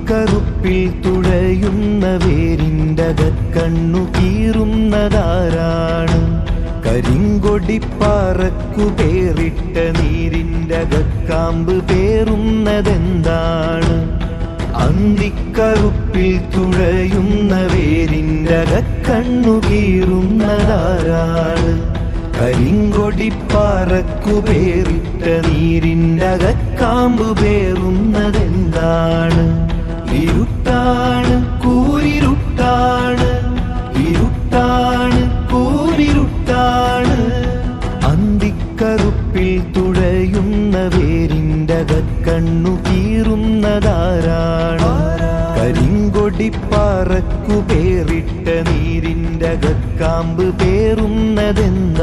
അന്തിക്കറുപ്പിൽ തുഴയുന്ന വേരിൻ്റകക്കണ്ണു കീറുന്നതാരാണ്? കരിങ്കൊടിപ്പാറക്കു പേറിട്ട നീരിൻ്റകക്കാമ്പ് പേറുന്നതെന്താണ്? അന്തിക്കറുപ്പിൽ തുഴയുന്ന വേരിൻ്റകക്കണ്ണു കീറുന്നതാരാണ്? കരിങ്കൊടിപ്പാറക്കു പേറിട്ട നീരിൻ്റകക്കാമ്പ് പേറുന്നതെന്താണ്? ഇരുട്ടാണ് കൂരിരുട്ടാണ്, ഇരുട്ടാണ് കൂരിരുട്ടാണ്. അന്തിക്കറുപ്പിൽ തുഴയുന്ന വേരിൻ്റകക്കണ്ണു കീറുന്നതാരാണ്? കരിങ്കൊടിപ്പാറക്കു പേറിട്ട നീരിൻ്റകക്കാമ്പ് പേറുന്നതെന്താണ്?